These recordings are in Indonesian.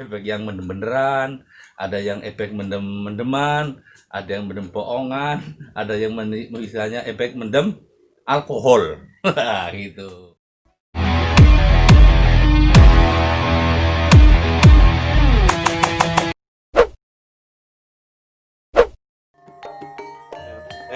efek yang mendem-beneran, ada yang efek mendem-mendeman, ada yang mendem bohongan, ada yang misalnya efek mendem alkohol. Gitu.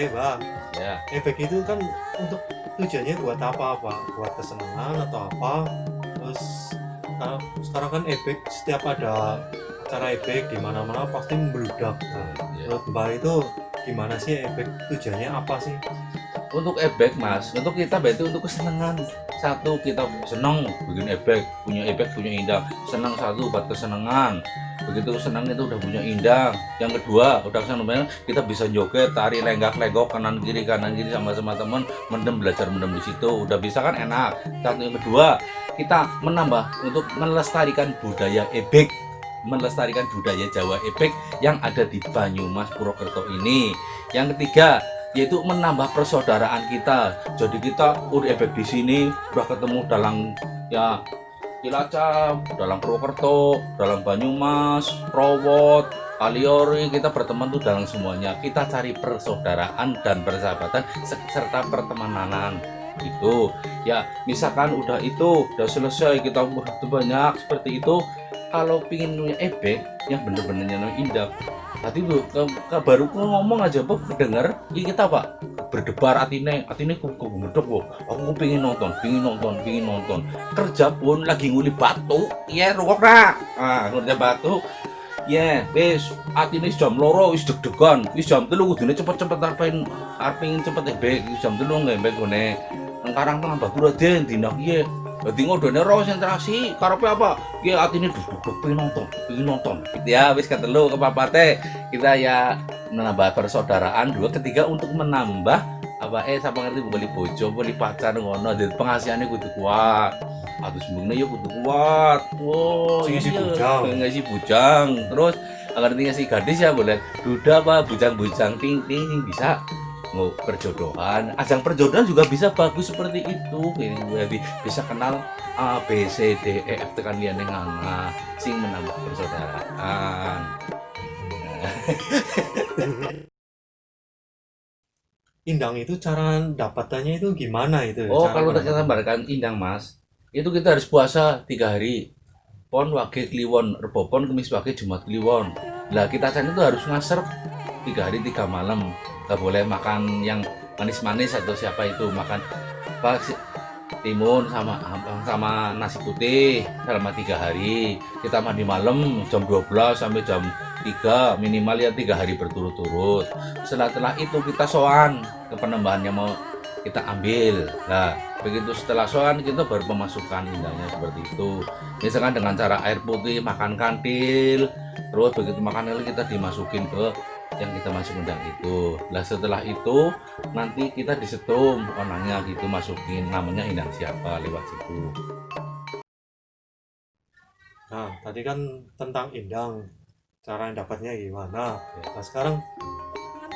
Bang, Ya. efek itu kan untuk tujuannya buat apa? Buat kesenangan atau apa? Terus sekarang kan efek setiap ada acara efek di mana-mana pasti membludak. Nah, Ya. menurut Mbak itu gimana sih efek, tujuannya apa sih? Untuk efek mas, untuk kita berarti untuk kesenangan. Satu, kita senang bikin efek, punya indah. Senang satu buat kesenangan. Begitu senang itu udah punya indah. Yang kedua, udah senang kita bisa joget, tari, lenggak-lenggok kanan kiri sama teman, belajar mendem di situ. Udah bisa kan enak. Satu, yang kedua, kita menambah untuk melestarikan budaya ebek, melestarikan budaya Jawa ebek yang ada di Banyumas Purwokerto ini. Yang ketiga, yaitu menambah persaudaraan kita. Jadi kita udah efek di sini, udah ketemu dalam ya Cilacap, dalam Purwokerto, dalam Banyumas, Prowot, Kaliori, kita berteman tuh dalam semuanya. Kita cari persaudaraan dan persahabatan serta pertemanan. Itu ya, misalkan udah selesai, kita begitu banyak seperti itu. Kalau pingin punya efek yang bener-benernya indah, tadi bu baru ngomong aja bu kedenger kita pak berdebar atine ku ngedok bu, aku pingin nonton kerja pun lagi nguli batu ya rungok nak kerja batu ya wis atine jam loro wis deg-degan, wis jam 3 kudune cepet-cepet arepin cepet ebek, jam 3 ngembek gone nang tengah batu raden dina kiye. Dadi ngodone ro konsentrasi karepe apa? Ya atine duduk pengen nonton. Gitu ya, wis ketelu kepapate kita ya menambah persaudaraan. Dua, ketiga untuk menambah apa sapa ngerti beli bojo, beli pacar ngono. Dadi penghasilannya kudu kuat. Atus mbungne ya kudu kuat. Oh, Sing isi iya. bujang. Ngisi bujang. Terus agar ngasih gadis ya boleh duda apa bujang-bujang ting bisa mau perjodohan, ajang perjodohan juga bisa bagus seperti itu. Jadi bisa kenal A B C D E F tekan liane nganga sing menambah persaudaraan. Indang itu cara dapatannya itu gimana itu? Oh, Cara kalau kita mendapatkan. gambarkan indang mas, itu kita harus puasa 3 hari. Pon wage kliwon, rebopon kemis wage jumat kliwon. Lah kita kan itu harus ngaser 3 hari 3 malam. Gak boleh makan yang manis-manis atau siapa itu makan timun sama nasi putih selama 3 hari. Kita mandi malam jam 12 sampai jam 3 minimal ya 3 hari berturut-turut. Setelah itu kita soan ke penambahan yang mau kita ambil. Nah begitu setelah soan kita baru pemasukan indahnya seperti itu. Misalkan dengan cara air putih, makan kantil, terus begitu makan kantil kita dimasukin ke yang kita masuk undang itu. Lah setelah itu nanti kita disetum orangnya gitu, masukin namanya indang siapa lewat situ. Nah, tadi kan tentang indang, cara dapatnya gimana. Nah, sekarang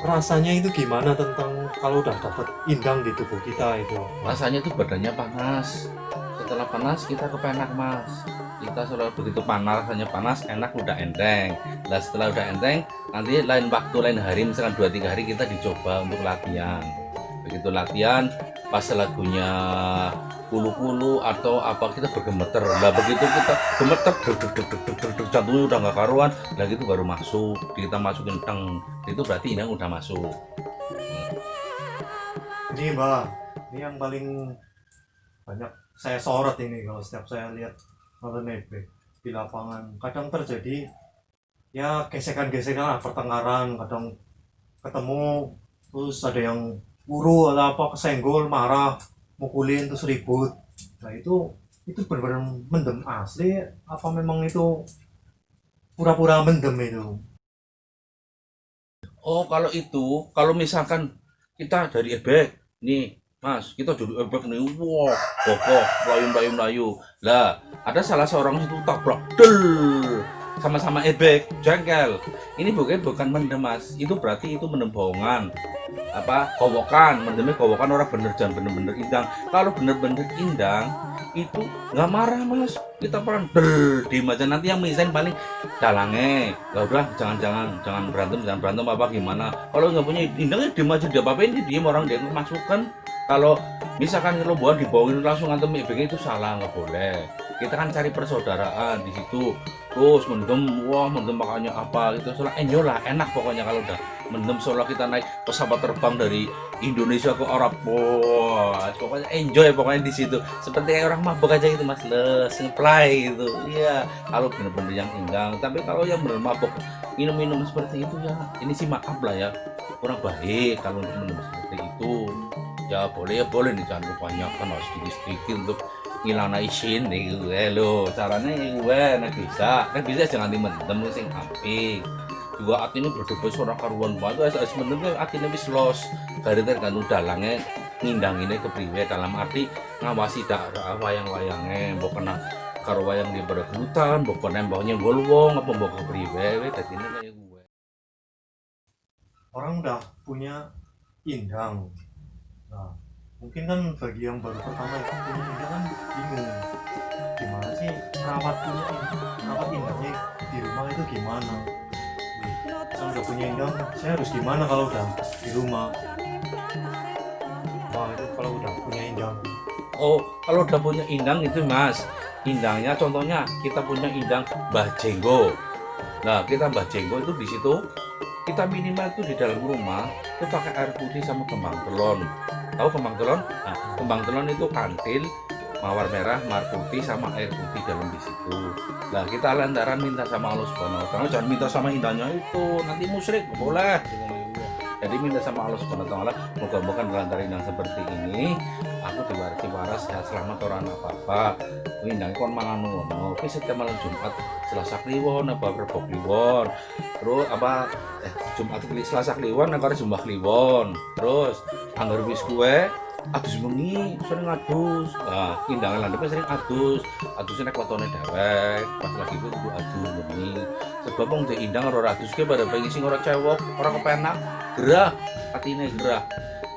rasanya itu gimana tentang kalau udah dapat indang di tubuh kita itu? Rasanya itu badannya panas, setelah panas kita kepenak mas, kita selalu begitu panas, rasanya panas, enak, udah enteng. Nah setelah udah enteng, nanti lain waktu, lain hari, misalkan 2-3 hari kita dicoba untuk latihan. Begitu latihan, pas lagunya kulu-kulu atau apa kita bergemeter. Nah begitu kita gemeter, jantungnya udah nggak karuan, nah gitu baru masuk, kita masukin teng, itu berarti ini udah masuk. Ini Mbak, ini yang paling banyak saya sorot ini kalau setiap saya lihat nonton nebek di lapangan. Kadang terjadi ya gesekan-gesekan lah, pertengkaran, kadang ketemu terus ada yang buru atau apa kesenggol, marah, mukulin terus ribut. Nah itu benar-benar mendem asli apa memang itu pura-pura mendem itu? Oh, kalau itu, kalau misalkan kita dari ebek, nih, Mas, kita jadi ebek nih, wah, kokoh, melayu. Lah, ada salah seorang itu tabrak, del, sama-sama ebek, jengkel. Ini bukan mendem, Mas. Itu berarti itu mendem bohongan. Apa? Kowokan, mendemnya kowokan orang bener jangan bener-bener indang. Kalau bener-bener indang, itu nggak marah mas, kita peran diem aja, nanti yang misain paling dalangnya ya udah jangan berantem apa gimana. Kalau nggak punya indang ya diem aja, dia apa-apain dia diem, orang dia masukkan. Kalau misalkan kalau buat dibawain langsung ngantem EBG itu salah, nggak boleh. Kita kan cari persaudaraan di situ. Terus mendem, wah mendem makanya apa gitu, soalnya enjoy lah, enak pokoknya kalau udah mendem, soalnya kita naik pesawat terbang dari Indonesia ke Arab, wah pokoknya enjoy pokoknya di situ, seperti kayak orang mabuk aja gitu mas, les ngeplay gitu. Iya, kalau bener-bener yang indang. Tapi kalau yang bener mabuk minum-minum seperti itu ya ini sih maaf lah ya, kurang baik kalau untuk minum seperti itu. Ya boleh nih, jangan kebanyakan, harus sedikit-sedikit untuk ngilana isin nih gue lo, caranya gue nek bisa jangan dimendem sing apik. Juga atine berdebat suara karuan banget, es mendem atine wis los, dari tergantung dalangnya ngindangine kepriwe, dalam arti ngawasi daerah wayang-wayangnya, mbok kena karo wayang di berebutan, mbok nembaknya golwong apa mbok kepriwe, dadine kayak gue. Orang udah punya indang. Nah, mungkin kan bagi yang baru pertama punya indang kan bingung gimana sih rawat indangnya di rumah itu gimana. Saya udah punya indang, saya harus gimana kalau udah di rumah. Wah itu kalau udah punya indang. Oh, kalau udah punya indang itu mas, indangnya contohnya kita punya indang Mbah Jenggo. Nah, kita Mbah Jenggo itu di situ kita minimal itu di dalam rumah itu pakai air putih sama kembang telon. Tahu kembang telon? Nah, kembang telon itu kantil, mawar merah, mawar putih sama air putih dalam di situ. Nah, kita lantaran minta sama Allah Subhanahu wa taala, jangan minta sama indahnya itu, nanti musyrik, nggak boleh. Jadi minta sama Allah Subhanahu wa taala, moga-moga lantaran indang seperti ini aku diwarisi waras, sehat selamat, orang apa-apa. Indang kon mangan ngono. Oke, setiap malam Jumat, Selasa Kliwon apa Rebo Kliwon. Terus apa Jumat Selasa Kliwon apa Jumat Kliwon. Terus anggar wis kuwe adus bengi sering adus. Nah, indangan landep sering adusnya nek wetone dewek, pas lagi kudu adus bengi. Sebab wong dek indang ora adus ke pada pengen sing ora cewek, ora kepenak, gerah, atine gerah.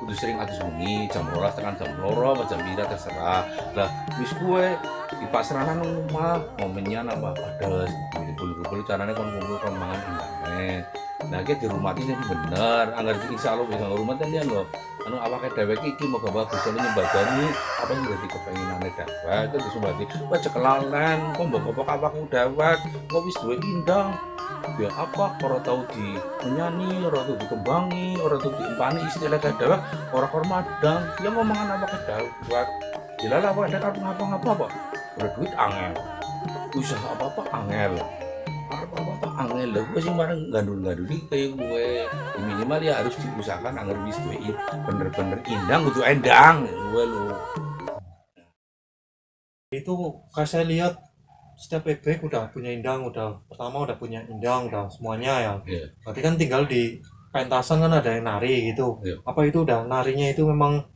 Kudu sering adus bengi jam 12 tekan jam 2 jam 3 terserah. Lah wis kuwe di pasranan nang omah momennya apa pedes kumpul-kumpul, carane kon kumpul kon mangan indangnya. Nah ki di rumah ini bener, anggar insyaallah bisa rumah kan dia lho. Anu awake dewek iki moga bagus soalnya nyembadani apa sing dadi kepenginane dewek itu disumbati. Wah cekelalen kok mbok apa awakmu dewek kok wis duwe indang. Ya apa ora tau di menyanyi, ora tau dikembangi, ora tau diempani istilah dewek, ora kormadang. Ya ngomongan apa ke dewek. Dilala apa ada ngapa-ngapa apa? Ora duit angel. Usaha apa-apa angel. Apa-apa angel lho, gue sih bareng gandul-ganduli kayak gue. Minimal ya harus diusahakan agar wis duwe bener-bener indang kudu endang gue lo. Itu kayak saya lihat setiap bebek udah punya indang, udah pertama udah punya indang, udah semuanya ya. Iya. Berarti kan tinggal di pentasan kan ada yang nari gitu. Iya. Apa itu udah narinya itu memang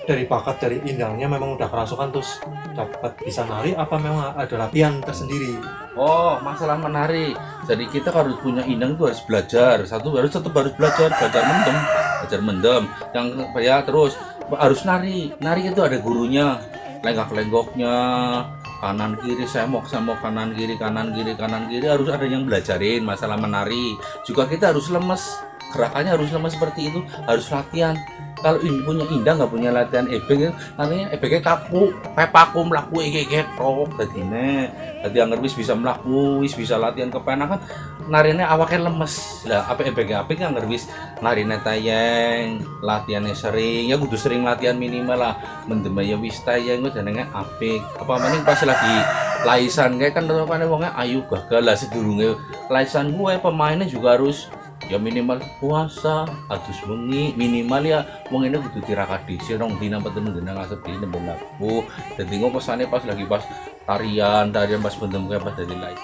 dari bakat dari indangnya memang udah kerasukan terus dapat bisa nari, apa memang ada latihan tersendiri? Oh, masalah menari. Jadi kita harus punya indang itu harus belajar. Tetap harus belajar mendem. Yang ya terus harus nari. Nari itu ada gurunya. Lenggak-lenggoknya, kanan kiri semok kanan kiri harus ada yang belajarin masalah menari. Juga kita harus lemes, gerakannya harus lemes seperti itu, harus latihan. Kalau ini punya indang nggak punya latihan ebek, namanya ebeknya kaku, kayak paku melaku ketok dadine. Jadi anggar wis bisa melaku, wis bisa latihan kepenakan, narine awaknya lemes. Lah apa ebeknya apik anggar wis narine tayeng, latihannya sering, ya kudu sering latihan minimal lah. Mendem ya wis tayeng ku jenenge apik. Apa maning pas lagi laisan kayak kan rupane wonge ayu gagal lah sedurunge laisan gue pemainnya juga harus ya minimal puasa adus bengi minimal ya wong ini kudu tirakat dhisik rong dina peteng dina ngasep dina nembe laku. Dadi engko pesane pas lagi pas tarian pas bendem kayak pas dadi live.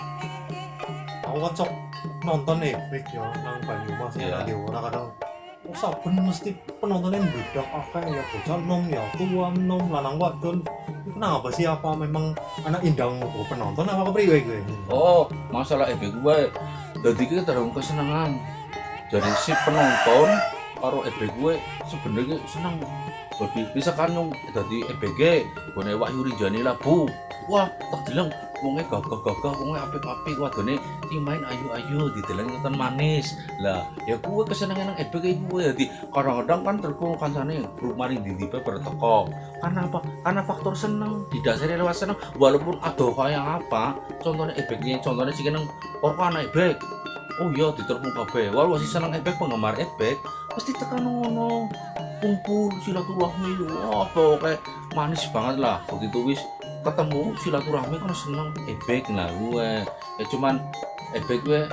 Aku kan sok nonton bebek ya nang Banyumas ya di ora kadang saben mesti penontonnya budak akeh ya bocah nom ya tua nom lanang wadon. Itu kenapa sih, apa memang anak indang penonton apa kepriwe gue? Oh, masalah ebek gue. Dadi kita terung kesenangan. Jadi si penonton karo EBG gue sebenarnya seneng. Jadi misalkan yang dari EBG gue Wahyu Rinjani Labu, wah tak bilang wonge gagah-gagah, wonge apik-apik, wadone sing main ayu-ayu, dideleng nonton manis. Lah, ya gue kesenengan nang EBG gue jadi kadang-kadang kan terkul kancane rumah di tiba berteko. Karena apa? Karena faktor seneng, didasari lewat seneng walaupun ada kayak apa. Contohnya EBG, contohnya sih nang anak EBG. Oh iya diterpung kabeh. Walau masih seneng EBG, penggemar EBG pasti tekan ngono. Kumpul silaturahmi, wah pokoknya manis banget lah. Begitu wis ketemu silaturahmi kan seneng EBG lah gue. Ya cuman EBG gue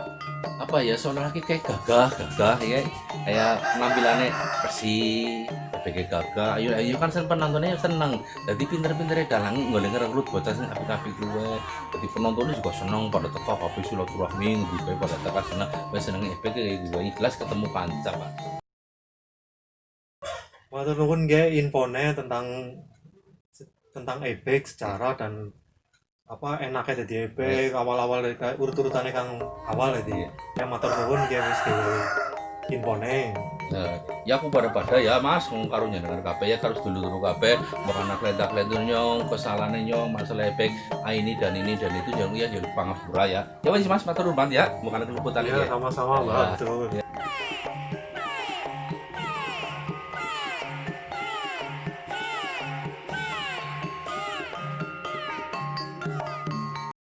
apa ya seolah lagi kayak gagah ya, kayak penampilannya bersih. EBG gagah, ayo kan penontonnya seneng. Jadi pinter-pinternya dalangi nggak denger ngerut bocah sing apik-apik gue. Jadi penontonnya juga seneng pada teka kabeh silaturahmi, lebih pada teka seneng. Gue seneng EBG kayak gue jelas ketemu kanca pak. Matur nuwun nggih infone tentang EBG secara dan apa enaknya jadi EBG awal-awal dari urut-urutannya kang awal jadi ya matur nuwun nggih wis infone. Nah, ya aku pada ya mas ngomong karunya dengan kabeh ya harus dulu kabeh bukan anak nyong kesalahan nyong masalah efek ini dan itu jangan ya jadi pangapura ya wes mas matur nuwun ya bukan keluputan Ya ya sama-sama Mbak. Ya. Betul.